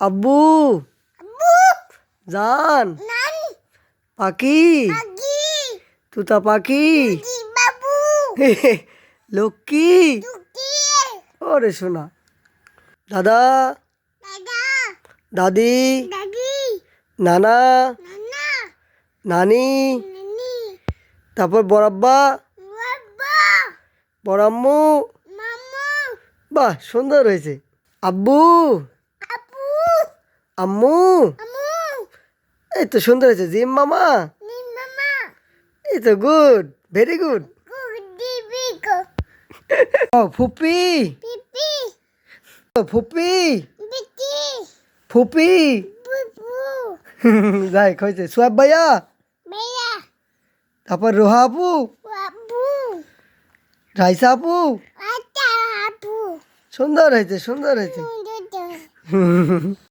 আব্বু জান পাখি তুতা পাখি লক্ষ্মী ওরে শোনা দাদা দাদি নানা নানি তারপর বড়াব্বা বড়াম্মু বাহ সুন্দর হয়েছে আব্বু আম্মু এই তো সুন্দর হয়েছে জিম মামা এই তো গুড ভেরি গুড ও ফুপি ফুপি ফুপি যাই হয়েছে সোয়াব ভাইয়া তারপর রোহা আপু রাইসা আপু সুন্দর হয়েছে